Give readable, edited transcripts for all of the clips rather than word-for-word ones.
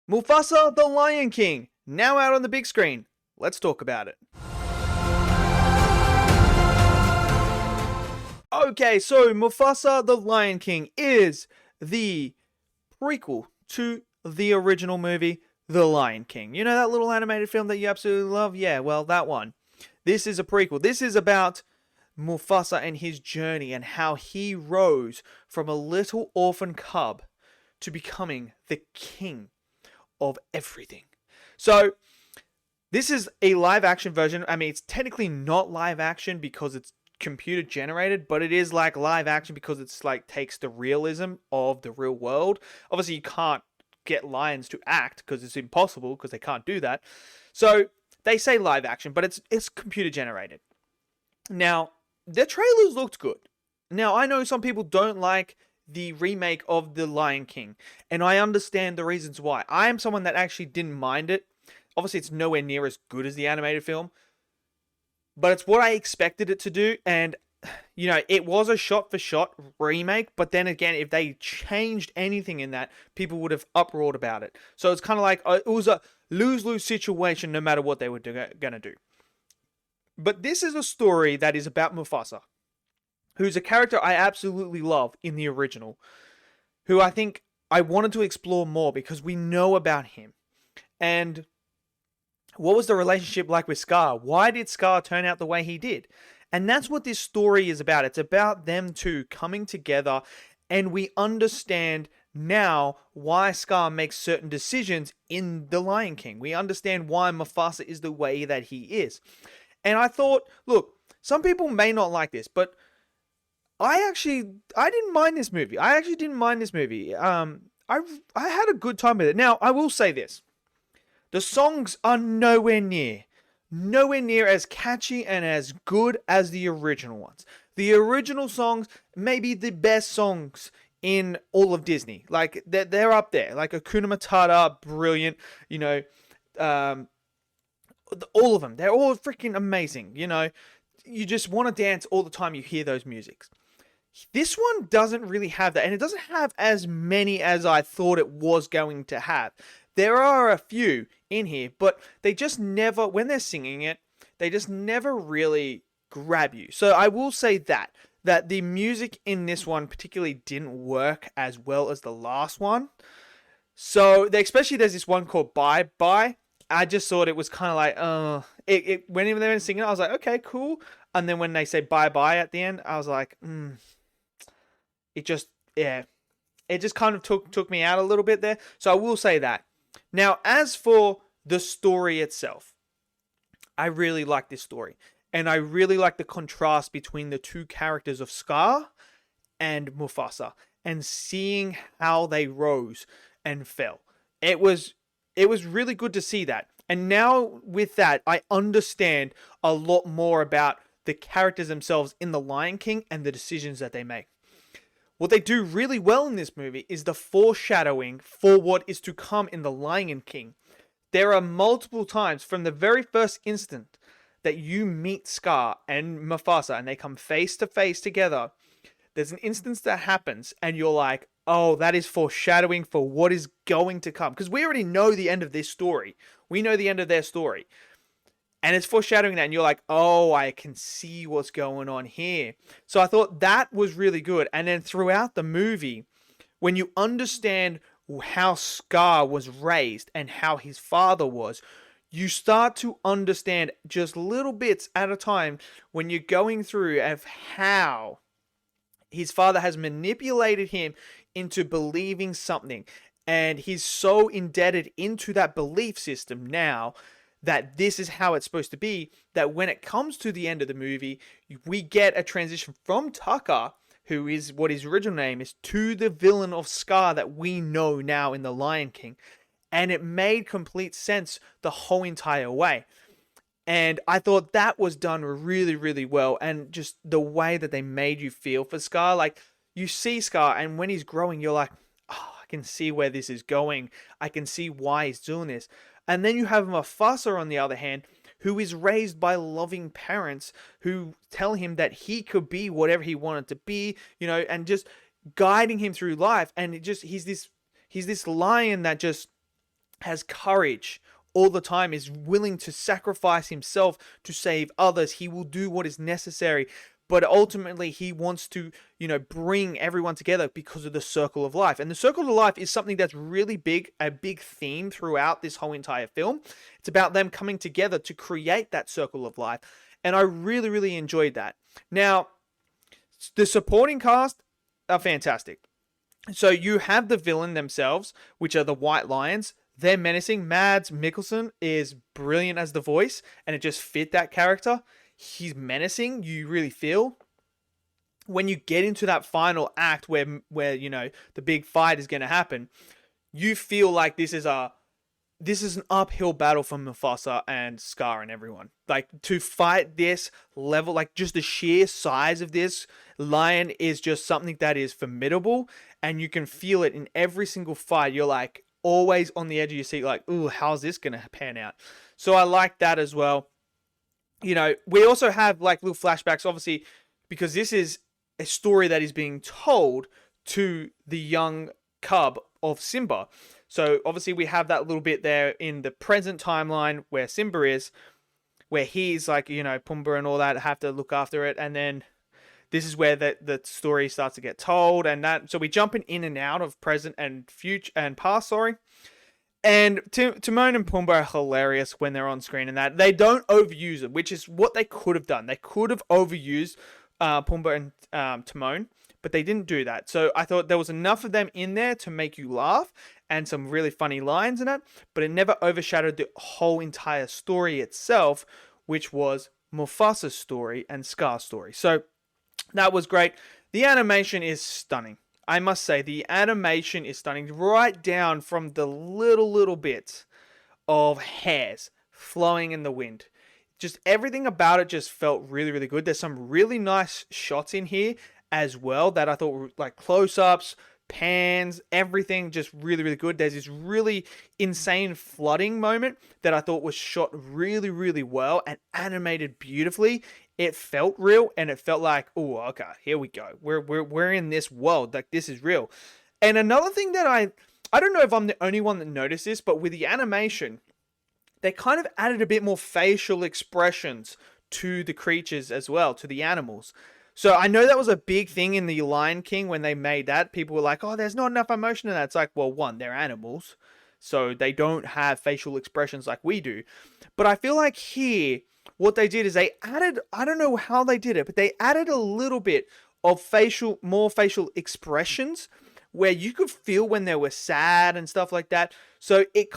Mufasa the Lion King, now out on the big screen. Let's talk about it. Okay, so Mufasa the Lion King is the prequel to the original movie, The Lion King. You know that little animated film that you absolutely love? Yeah, well, that one. This is a prequel. This is about Mufasa and his journey and how he rose from a little orphan cub to becoming the king of everything. So, this is a live action version. I mean, it's technically not live action because it's computer generated, but it is like live action because it's like takes the realism of the real world. Obviously, you can't get lions to act because it's impossible because they can't do that. So, they say live action, but it's computer generated. Now, the trailers looked good. Now, I know some people don't like the remake of The Lion King, and I understand the reasons why. I am someone that actually didn't mind it. Obviously, it's nowhere near as good as the animated film, but it's what I expected it to do, and, you know, it was a shot-for-shot remake, but then again, if they changed anything in that, people would have uproared about it. So it's kind of like, it was a lose-lose situation no matter what they were going to do. But this is a story that is about Mufasa, who's a character I absolutely love in the original, who I think I wanted to explore more because we know about him. And what was the relationship like with Scar? Why did Scar turn out the way he did? And that's what this story is about. It's about them two coming together, and we understand now why Scar makes certain decisions in The Lion King. We understand why Mufasa is the way that he is. And I thought, look, some people may not like this, but I didn't mind this movie. I actually didn't mind this movie. I had a good time with it. Now, I will say this. The songs are nowhere near as catchy and as good as the original ones. The original songs may be the best songs in all of Disney. Like, they're up there. Like, Hakuna Matata, brilliant. You know, all of them. They're all freaking amazing. You know, you just want to dance all the time you hear those musics. This one doesn't really have that, and it doesn't have as many as I thought it was going to have. There are a few in here, but they just never, when they're singing it, they just never really grab you. So I will say that the music in this one particularly didn't work as well as the last one. So especially there's this one called Bye Bye. I just thought it was kind of like, when they were singing it, I was like, okay, cool. And then when they say bye bye at the end, I was like, it just kind of took me out a little bit there. So I will say that. Now, as for the story itself, I really like this story. And I really like the contrast between the two characters of Scar and Mufasa, and seeing how they rose and fell. It was really good to see that. And now with that, I understand a lot more about the characters themselves in The Lion King and the decisions that they make. What they do really well in this movie is the foreshadowing for what is to come in The Lion King. There are multiple times from the very first instant that you meet Scar and Mufasa and they come face to face together. There's an instance that happens and you're like, oh, that is foreshadowing for what is going to come. Because we already know the end of this story. We know the end of their story. And it's foreshadowing that, and you're like, oh, I can see what's going on here. So I thought that was really good. And then throughout the movie, when you understand how Scar was raised and how his father was, you start to understand just little bits at a time when you're going through of how his father has manipulated him into believing something. And he's so indebted into that belief system now that this is how it's supposed to be, that when it comes to the end of the movie, we get a transition from Taka, who is what his original name is, to the villain of Scar that we know now in The Lion King. And it made complete sense the whole entire way. And I thought that was done really, really well. And just the way that they made you feel for Scar, like you see Scar and when he's growing, you're like, oh, I can see where this is going. I can see why he's doing this. And then you have Mufasa, on the other hand, who is raised by loving parents who tell him that he could be whatever he wanted to be, you know, and just guiding him through life. And he's this lion that just has courage all the time, is willing to sacrifice himself to save others. He will do what is necessary. But ultimately, he wants to, bring everyone together because of the circle of life. And the circle of life is something that's really big, a big theme throughout this whole entire film. It's about them coming together to create that circle of life. And I really, really enjoyed that. Now, the supporting cast are fantastic. So you have the villain themselves, which are the White Lions. They're menacing. Mads Mikkelsen is brilliant as the voice, and it just fit that character. He's menacing. You really feel when you get into that final act where the big fight is going to happen. You feel like this is an uphill battle for Mufasa and Scar and everyone. Like, to fight this level, like just the sheer size of this lion is just something that is formidable, and you can feel it in every single fight. You're like always on the edge of your seat, like, ooh, how's this gonna pan out? So I like that as well. We also have like little flashbacks, obviously, because this is a story that is being told to the young cub of Simba. So obviously we have that little bit there in the present timeline where Simba is, where he's like, Pumbaa and all that have to look after it. And then this is where the story starts to get told. And so we jumping in and out of present and future and past, sorry. And Timon and Pumbaa are hilarious when they're on screen, and that they don't overuse it, which is what they could have done. They could have overused Pumbaa and Timon, but they didn't do that. So I thought there was enough of them in there to make you laugh and some really funny lines in it, but it never overshadowed the whole entire story itself, which was Mufasa's story and Scar's story. So that was great. The animation is stunning. I must say, the animation is stunning, right down from the little bits of hairs flowing in the wind. Just everything about it just felt really, really good. There's some really nice shots in here as well that I thought were like close-ups, pans, everything just really, really good. There's this really insane flooding moment that I thought was shot really, really well and animated beautifully. It felt real, and it felt like, oh, okay, here we go. We're in this world, like this is real. And another thing that I don't know if I'm the only one that noticed this, but with the animation, they kind of added a bit more facial expressions to the creatures as well, to the animals. So I know that was a big thing in The Lion King when they made that. People were like, oh, there's not enough emotion in that. It's like, well, one, they're animals, so they don't have facial expressions like we do. But I feel like here, what they did is they added, I don't know how they did it, but they added a little bit of more facial expressions where you could feel when they were sad and stuff like that. So it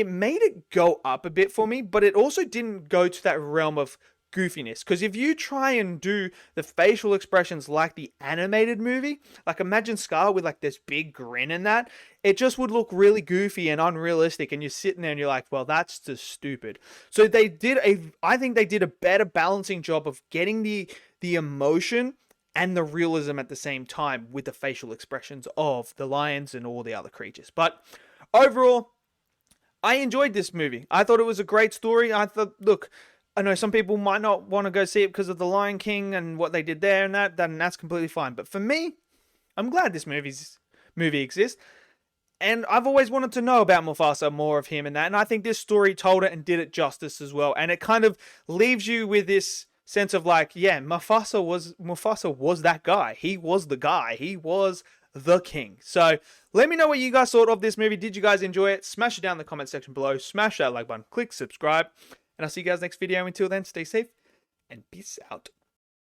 made it go up a bit for me, but it also didn't go to that realm of goofiness. Because if you try and do the facial expressions like the animated movie, like imagine Scar with like this big grin and that, it just would look really goofy and unrealistic, and you're sitting there and you're like, well, that's just stupid. So I think they did a better balancing job of getting the emotion and the realism at the same time with the facial expressions of the lions and all the other creatures. But overall, I enjoyed this movie. I thought it was a great story. Look, I know some people might not want to go see it because of The Lion King and what they did there and that's completely fine. But for me, I'm glad this movie exists. And I've always wanted to know about Mufasa, more of him and that. And I think this story told it and did it justice as well. And it kind of leaves you with this sense of like, yeah, Mufasa was that guy. He was the guy. He was the king. So let me know what you guys thought of this movie. Did you guys enjoy it? Smash it down in the comment section below. Smash that like button. Click subscribe. And I'll see you guys next video. Until then, stay safe and peace out.